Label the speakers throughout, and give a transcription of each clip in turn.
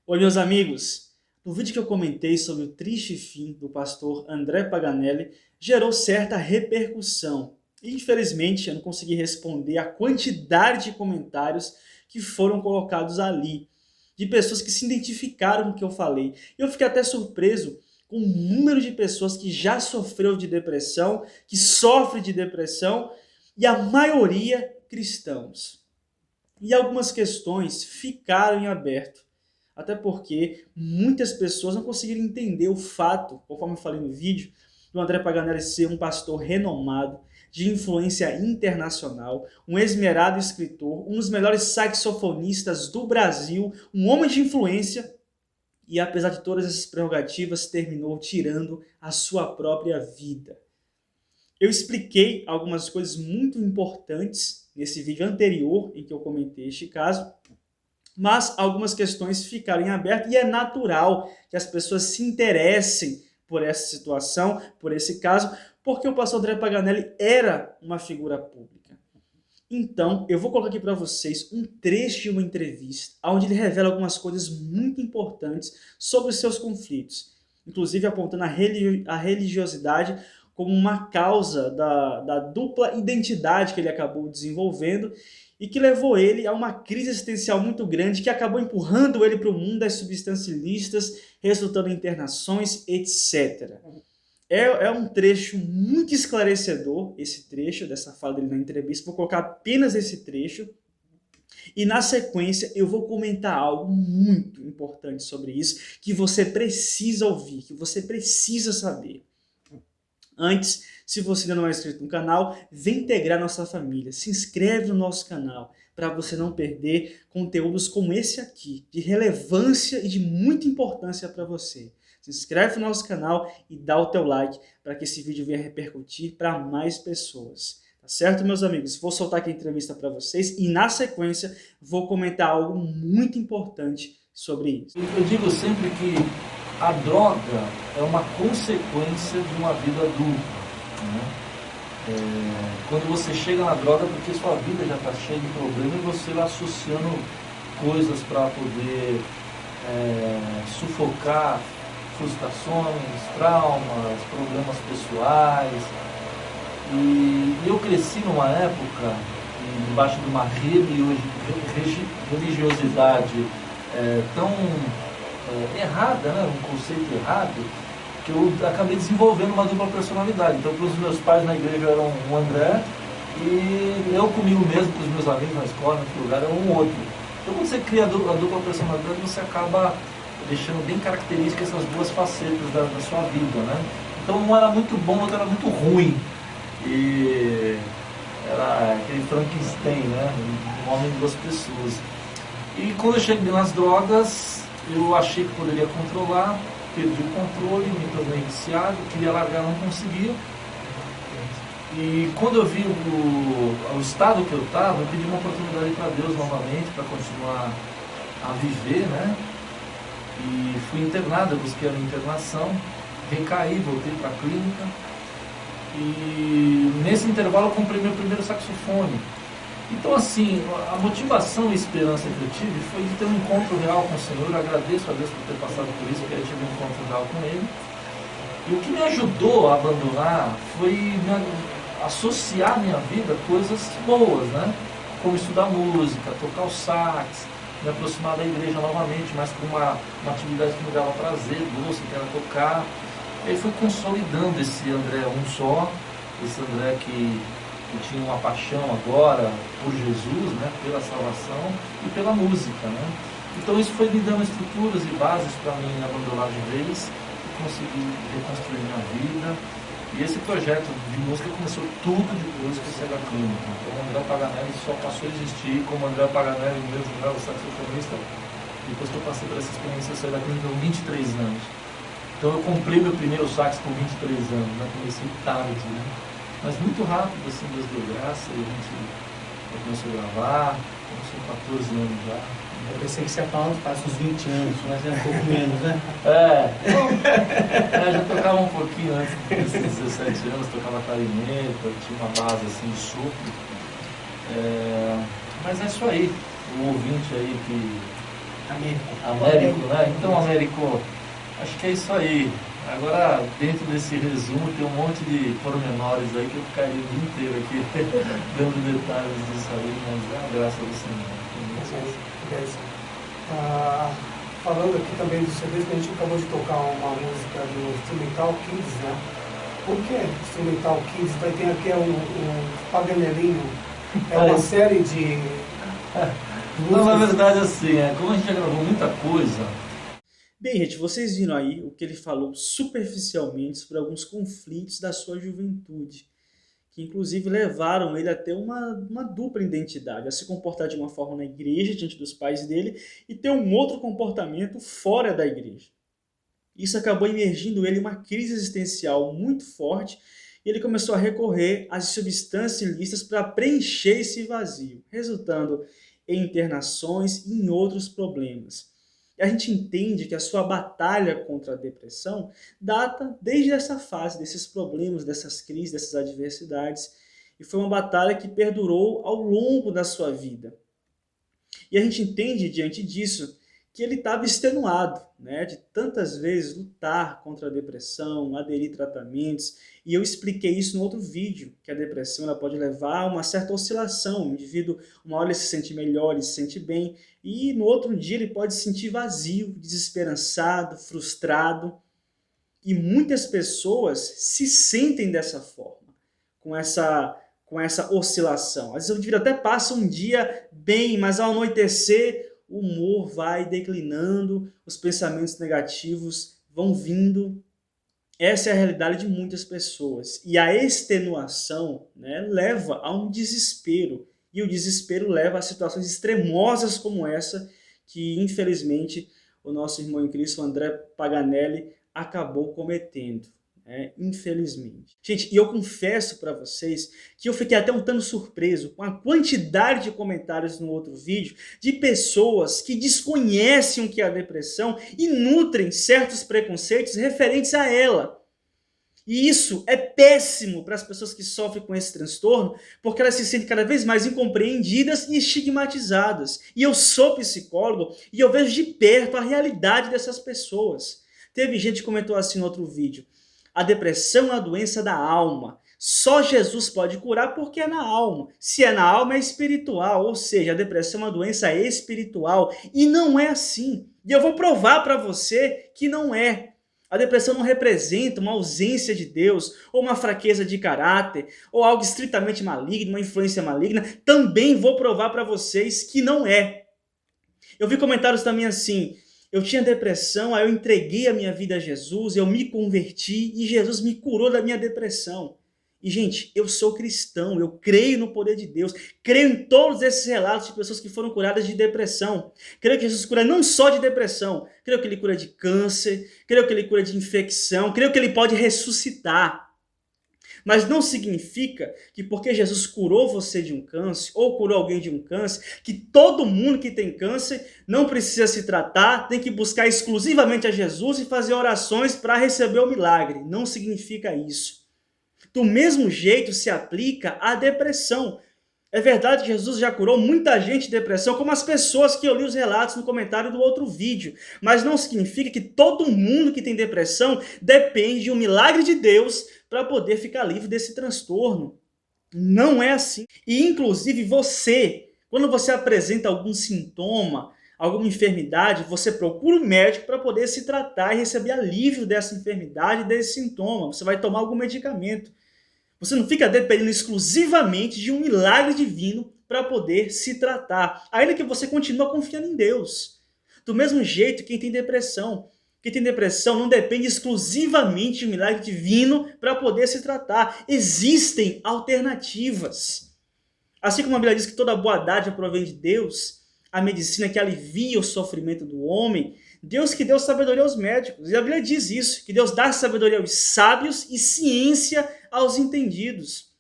Speaker 1: Oi, meus amigos! No vídeo que eu comentei sobre o triste fim do pastor André Paganelli, gerou certa repercussão. E, infelizmente, eu não consegui responder a quantidade de comentários que foram colocados ali, de pessoas que se identificaram com o que eu falei. Eu fiquei até surpreso com o número de pessoas que já sofreu de depressão, que sofre de depressão, e a maioria cristãos. E algumas questões ficaram em aberto. Até porque muitas pessoas não conseguiram entender o fato, conforme eu falei no vídeo, do André Paganelli ser um pastor renomado, de influência internacional, um esmerado escritor, um dos melhores saxofonistas do Brasil, um homem de influência, e apesar de todas essas prerrogativas, terminou tirando a sua própria vida. Eu expliquei algumas coisas muito importantes nesse vídeo anterior em que eu comentei este caso, mas algumas questões ficaram em aberto e é natural que as pessoas se interessem por essa situação, por esse caso, porque o pastor André Paganelli era uma figura pública. Então, eu vou colocar aqui para vocês um trecho de uma entrevista, onde ele revela algumas coisas muito importantes sobre os seus conflitos, inclusive apontando a religiosidade como uma causa da dupla identidade que ele acabou desenvolvendo e que levou ele a uma crise existencial muito grande que acabou empurrando ele para o mundo das substâncias ilícitas, resultando em internações, etc. É um trecho muito esclarecedor, esse trecho dessa fala dele na entrevista. Vou colocar apenas esse trecho e na sequência eu vou comentar algo muito importante sobre isso que você precisa ouvir, que você precisa saber. Antes, se você ainda não é inscrito no canal, vem integrar nossa família. Se inscreve no nosso canal para você não perder conteúdos como esse aqui, de relevância e de muita importância para você. Se inscreve no nosso canal e dá o teu like para que esse vídeo venha repercutir para mais pessoas. Tá certo, meus amigos? Vou soltar aqui a entrevista para vocês e na sequência vou comentar algo muito importante sobre isso.
Speaker 2: Eu digo sempre que a droga é uma consequência de uma vida adulta, né? Quando você chega na droga, porque sua vida já está cheia de problemas e você vai associando coisas para poder sufocar frustrações, traumas, problemas pessoais. E eu cresci numa época, debaixo de uma religiosidade tão errada, né? Um conceito errado, que eu acabei desenvolvendo uma dupla personalidade. Então, para os meus pais na igreja eram um André, e eu comigo mesmo, com os meus amigos na escola, em outro lugar, era um outro. Então, quando você cria a dupla personalidade, você acaba deixando bem características essas duas facetas da sua vida, né? Então, um era muito bom, o outro era muito ruim. E era aquele Frankenstein, né? Um homem de duas pessoas. E quando eu cheguei nas drogas, eu achei que poderia controlar, perdi o controle, me tornei viciado, queria largar, não conseguia. E quando eu vi o estado que eu estava, eu pedi uma oportunidade para Deus novamente, para continuar a viver, né? E fui internado, busquei a minha internação, recaí, voltei para a clínica. E nesse intervalo eu comprei meu primeiro saxofone. Então, assim, a motivação e a esperança que eu tive foi de ter um encontro real com o Senhor. Eu agradeço a Deus por ter passado por isso, porque eu tive um encontro real com Ele. E o que me ajudou a abandonar foi associar à minha vida coisas boas, né? Como estudar música, tocar o sax, me aproximar da igreja novamente, mas com uma atividade que me dava prazer, gosto, que era tocar. E aí fui consolidando esse André um só, esse André que tinha uma paixão agora por Jesus, né, pela salvação e pela música, né? Então isso foi me dando estruturas e bases para mim abandonar de vez e conseguir reconstruir minha vida. E esse projeto de música começou tudo depois que eu saí da clínica. Então o André Paganelli só passou a existir como André Paganelli, mesmo o saxofonista, depois que eu passei por essa experiência. Eu saí da clínica com 23 anos. Então eu comprei meu primeiro sax com 23 anos, né? Comecei tarde, né? Mas muito rápido, assim, Deus deu graça, e a gente começou a gravar, começou 14 anos já.
Speaker 3: Eu pensei que você ia falar uns 20 anos, mas é um pouco menos, né?
Speaker 2: Já tocava um pouquinho antes desses 17 anos, tocava clarineta, tinha uma base assim de sopro. Mas é isso aí, o ouvinte aí que Américo, né? Então, Américo, acho que é isso aí. Agora, dentro desse resumo, tem um monte de pormenores aí que eu ficaria o dia inteiro aqui dando detalhes disso aí, mas é a graça do Senhor.
Speaker 4: Falando aqui também dos CDs, que a gente acabou de tocar uma música do Instrumental Kids, né? Por que Instrumental Kids? Tem aqui o Paganelinho, é uma série de...
Speaker 2: Não, na verdade, assim, como a gente já gravou muita coisa...
Speaker 1: Bem, gente, vocês viram aí o que ele falou superficialmente sobre alguns conflitos da sua juventude, que inclusive levaram ele a ter uma dupla identidade, a se comportar de uma forma na igreja, diante dos pais dele, e ter um outro comportamento fora da igreja. Isso acabou emergindo ele uma crise existencial muito forte, e ele começou a recorrer às substâncias ilícitas para preencher esse vazio, resultando em internações e em outros problemas. E a gente entende que a sua batalha contra a depressão data desde essa fase, desses problemas, dessas crises, dessas adversidades. E foi uma batalha que perdurou ao longo da sua vida. E a gente entende, diante disso, que ele estava extenuado, né, de tantas vezes lutar contra a depressão, aderir a tratamentos. E eu expliquei isso no outro vídeo, que a depressão ela pode levar a uma certa oscilação. O indivíduo, uma hora ele se sente melhor, ele se sente bem, e no outro dia ele pode se sentir vazio, desesperançado, frustrado. E muitas pessoas se sentem dessa forma, com essa oscilação. Às vezes o indivíduo até passa um dia bem, mas ao anoitecer o humor vai declinando, os pensamentos negativos vão vindo. Essa é a realidade de muitas pessoas. E a extenuação, né, leva a um desespero. E o desespero leva a situações extremosas como essa, que infelizmente o nosso irmão em Cristo, André Paganelli, acabou cometendo. Infelizmente. Gente, e eu confesso para vocês que eu fiquei até um tanto surpreso com a quantidade de comentários no outro vídeo de pessoas que desconhecem o que é a depressão e nutrem certos preconceitos referentes a ela. E isso é péssimo para as pessoas que sofrem com esse transtorno, porque elas se sentem cada vez mais incompreendidas e estigmatizadas. E eu sou psicólogo e eu vejo de perto a realidade dessas pessoas. Teve gente que comentou assim no outro vídeo: a depressão é uma doença da alma. Só Jesus pode curar porque é na alma. Se é na alma, é espiritual. Ou seja, a depressão é uma doença espiritual. E não é assim. E eu vou provar para você que não é. A depressão não representa uma ausência de Deus, ou uma fraqueza de caráter, ou algo estritamente maligno, uma influência maligna. Também vou provar para vocês que não é. Eu vi comentários também assim: eu tinha depressão, aí eu entreguei a minha vida a Jesus, eu me converti e Jesus me curou da minha depressão. E, gente, eu sou cristão, eu creio no poder de Deus, creio em todos esses relatos de pessoas que foram curadas de depressão. Creio que Jesus cura não só de depressão, creio que ele cura de câncer, creio que ele cura de infecção, creio que ele pode ressuscitar. Mas não significa que porque Jesus curou você de um câncer, ou curou alguém de um câncer, que todo mundo que tem câncer não precisa se tratar, tem que buscar exclusivamente a Jesus e fazer orações para receber o milagre. Não significa isso. Do mesmo jeito se aplica à depressão. É verdade que Jesus já curou muita gente de depressão, como as pessoas que eu li os relatos no comentário do outro vídeo. Mas não significa que todo mundo que tem depressão depende de um milagre de Deus para poder ficar livre desse transtorno. Não é assim. E inclusive você, quando você apresenta algum sintoma, alguma enfermidade, você procura um médico para poder se tratar e receber alívio dessa enfermidade, desse sintoma. Você vai tomar algum medicamento. Você não fica dependendo exclusivamente de um milagre divino para poder se tratar, ainda que você continue confiando em Deus. Do mesmo jeito, quem tem depressão não depende exclusivamente de um milagre divino para poder se tratar. Existem alternativas. Assim como a Bíblia diz que toda boa dádiva provém de Deus, a medicina que alivia o sofrimento do homem, Deus que deu sabedoria aos médicos. E a Bíblia diz isso, que Deus dá sabedoria aos sábios e ciência aos entendidos.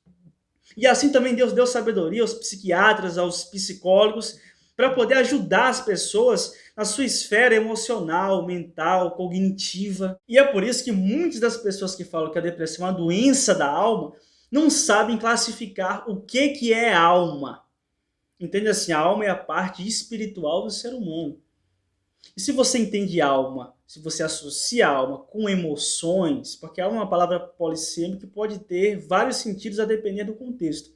Speaker 1: E assim também Deus deu sabedoria aos psiquiatras, aos psicólogos, para poder ajudar as pessoas na sua esfera emocional, mental, cognitiva. E é por isso que muitas das pessoas que falam que a depressão é uma doença da alma não sabem classificar o que é alma. Entende assim? A alma é a parte espiritual do ser humano. E se você entende alma, se você associa a alma com emoções, porque alma é uma palavra polissêmica que pode ter vários sentidos a depender do contexto.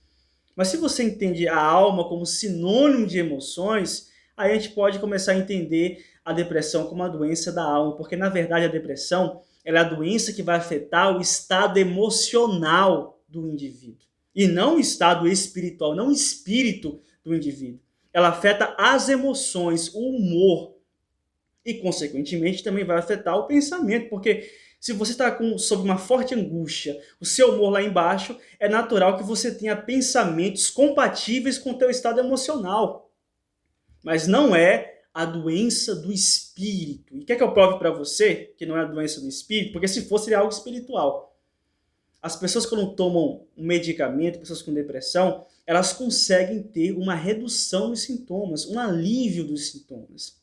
Speaker 1: Mas se você entende a alma como sinônimo de emoções, aí a gente pode começar a entender a depressão como uma doença da alma, porque na verdade a depressão ela é a doença que vai afetar o estado emocional do indivíduo, e não o estado espiritual, não o espírito do indivíduo. Ela afeta as emoções, o humor, e consequentemente também vai afetar o pensamento, porque se você está sob uma forte angústia, o seu humor lá embaixo, é natural que você tenha pensamentos compatíveis com o teu estado emocional. Mas não é a doença do espírito. E quer que eu prove para você que não é a doença do espírito? Porque se fosse, seria algo espiritual. As pessoas quando tomam um medicamento, pessoas com depressão, elas conseguem ter uma redução dos sintomas, um alívio dos sintomas.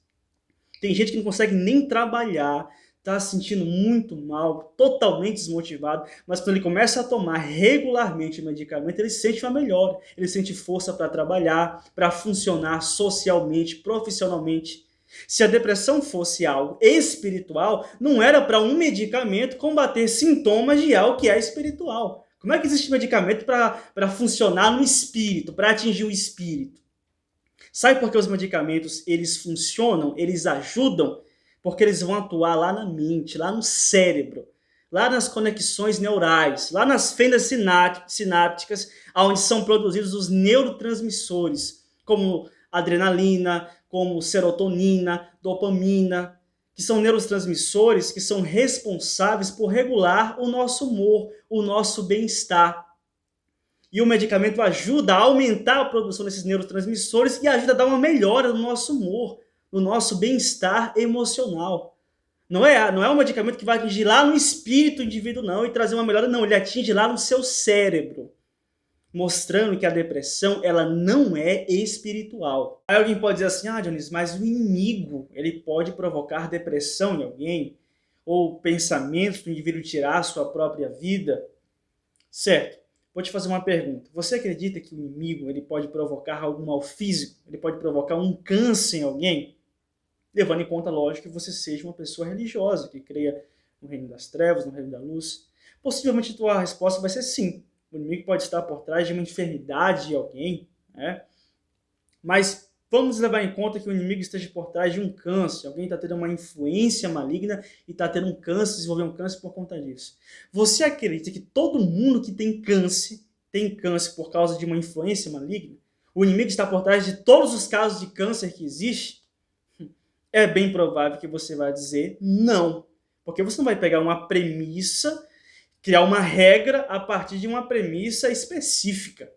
Speaker 1: Tem gente que não consegue nem trabalhar, está se sentindo muito mal, totalmente desmotivado, mas quando ele começa a tomar regularmente o medicamento, ele sente uma melhora, ele sente força para trabalhar, para funcionar socialmente, profissionalmente. Se a depressão fosse algo espiritual, não era para um medicamento combater sintomas de algo que é espiritual. Como é que existe medicamento para funcionar no espírito, para atingir o espírito? Sabe por que os medicamentos eles funcionam, eles ajudam? Porque eles vão atuar lá na mente, lá no cérebro, lá nas conexões neurais, lá nas fendas sinápticas, onde são produzidos os neurotransmissores, como adrenalina, como serotonina, dopamina, que são neurotransmissores que são responsáveis por regular o nosso humor, o nosso bem-estar. E o medicamento ajuda a aumentar a produção desses neurotransmissores e ajuda a dar uma melhora no nosso humor, no nosso bem-estar emocional. Não é um medicamento que vai atingir lá no espírito do indivíduo, não, e trazer uma melhora, não. Ele atinge lá no seu cérebro, mostrando que a depressão ela não é espiritual. Aí alguém pode dizer assim, Dionísio, mas o inimigo ele pode provocar depressão em alguém? Ou pensamentos do indivíduo tirar a sua própria vida? Certo. Vou te fazer uma pergunta. Você acredita que o inimigo ele pode provocar algum mal físico? Ele pode provocar um câncer em alguém? Levando em conta, lógico, que você seja uma pessoa religiosa, que creia no reino das trevas, no reino da luz. Possivelmente a tua resposta vai ser sim. O inimigo pode estar por trás de uma enfermidade de alguém, né? Mas vamos levar em conta que o inimigo esteja por trás de um câncer. Alguém está tendo uma influência maligna e está tendo um câncer, desenvolveu um câncer por conta disso. Você acredita que todo mundo que tem câncer por causa de uma influência maligna? O inimigo está por trás de todos os casos de câncer que existe? É bem provável que você vai dizer não. Porque você não vai pegar uma premissa, criar uma regra a partir de uma premissa específica.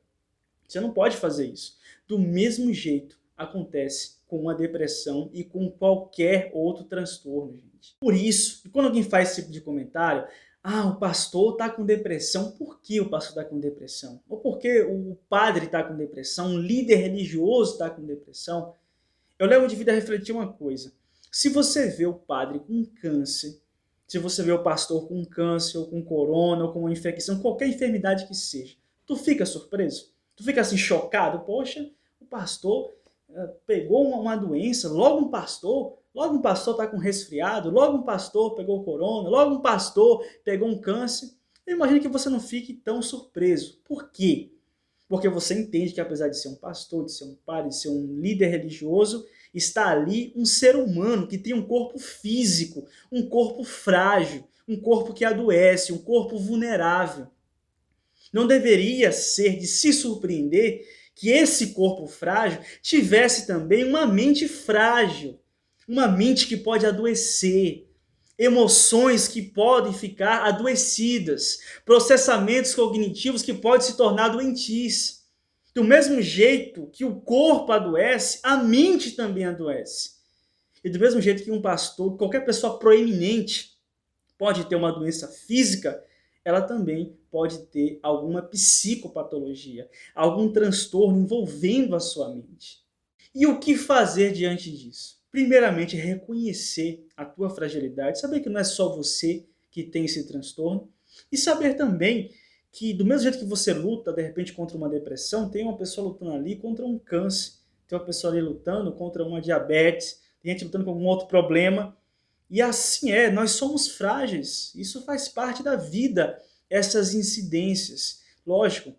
Speaker 1: Você não pode fazer isso. Do mesmo jeito acontece com a depressão e com qualquer outro transtorno, gente. Por isso, quando alguém faz esse tipo de comentário, o pastor está com depressão, por que o pastor está com depressão? Ou por que o padre está com depressão, um líder religioso está com depressão? Eu levo de vida a refletir uma coisa. Se você vê o padre com câncer, se você vê o pastor com câncer, ou com corona, ou com uma infecção, qualquer enfermidade que seja, tu fica surpreso? Tu fica assim chocado? Poxa, o pastor pegou uma doença, logo um pastor está com resfriado, logo um pastor pegou corona, logo um pastor pegou um câncer. Eu imagino que você não fique tão surpreso. Por quê? Porque você entende que apesar de ser um pastor, de ser um padre, de ser um líder religioso, está ali um ser humano que tem um corpo físico, um corpo frágil, um corpo que adoece, um corpo vulnerável. Não deveria ser de se surpreender que esse corpo frágil tivesse também uma mente frágil, uma mente que pode adoecer, emoções que podem ficar adoecidas, processamentos cognitivos que podem se tornar doentios. Do mesmo jeito que o corpo adoece, a mente também adoece. E do mesmo jeito que um pastor, qualquer pessoa proeminente, pode ter uma doença física, ela também pode ter alguma psicopatologia, algum transtorno envolvendo a sua mente. E o que fazer diante disso? Primeiramente, reconhecer a tua fragilidade, saber que não é só você que tem esse transtorno, e saber também que do mesmo jeito que você luta, de repente, contra uma depressão, tem uma pessoa lutando ali contra um câncer, tem uma pessoa ali lutando contra uma diabetes, tem gente lutando com algum outro problema. E assim nós somos frágeis. Isso faz parte da vida, essas incidências. Lógico,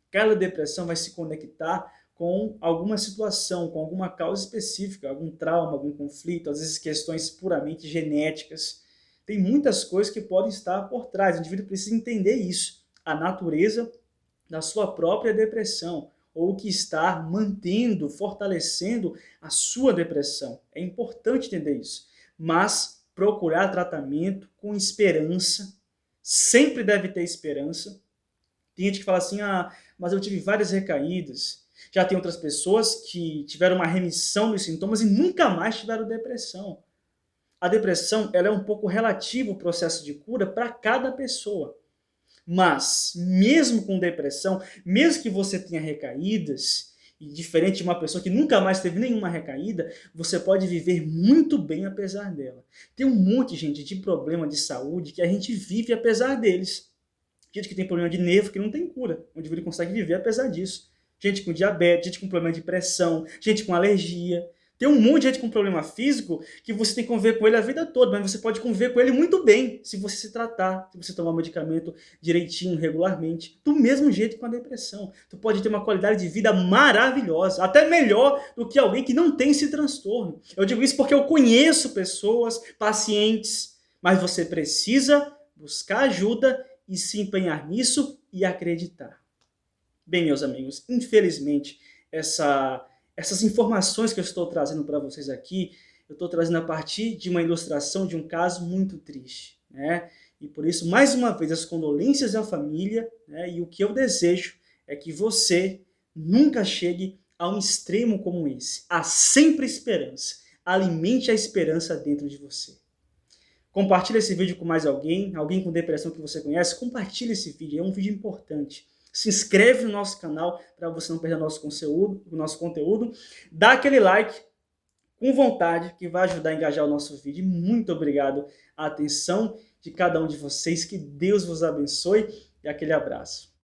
Speaker 1: cada depressão vai se conectar com alguma situação, com alguma causa específica, algum trauma, algum conflito, às vezes questões puramente genéticas. Tem muitas coisas que podem estar por trás. O indivíduo precisa entender isso, a natureza da sua própria depressão, ou o que está mantendo, fortalecendo a sua depressão. É importante entender isso. Mas procurar tratamento com esperança, sempre deve ter esperança. Tem gente que fala assim, mas eu tive várias recaídas. Já tem outras pessoas que tiveram uma remissão dos sintomas e nunca mais tiveram depressão. A depressão ela é um pouco relativa ao processo de cura para cada pessoa. Mas, mesmo com depressão, mesmo que você tenha recaídas, e diferente de uma pessoa que nunca mais teve nenhuma recaída, você pode viver muito bem apesar dela. Tem um monte, gente, de problema de saúde que a gente vive apesar deles. Gente que tem problema de nervo que não tem cura, onde ele consegue viver apesar disso. Gente com diabetes, gente com problema de pressão, gente com alergia. Tem um monte de gente com problema físico que você tem que conviver com ele a vida toda, mas você pode conviver com ele muito bem se você se tratar, se você tomar medicamento direitinho, regularmente. Do mesmo jeito com a depressão. Tu pode ter uma qualidade de vida maravilhosa, até melhor do que alguém que não tem esse transtorno. Eu digo isso porque eu conheço pessoas, pacientes, mas você precisa buscar ajuda e se empenhar nisso e acreditar. Bem, meus amigos, infelizmente, essas informações que eu estou trazendo para vocês aqui, eu estou trazendo a partir de uma ilustração de um caso muito triste, né? E por isso, mais uma vez, as condolências à família, né? E o que eu desejo é que você nunca chegue a um extremo como esse. Há sempre esperança. Alimente a esperança dentro de você. Compartilhe esse vídeo com mais alguém com depressão que você conhece, compartilhe esse vídeo, é um vídeo importante. Se inscreve no nosso canal para você não perder o nosso conteúdo. Dá aquele like com vontade que vai ajudar a engajar o nosso vídeo. Muito obrigado a atenção de cada um de vocês. Que Deus vos abençoe e aquele abraço.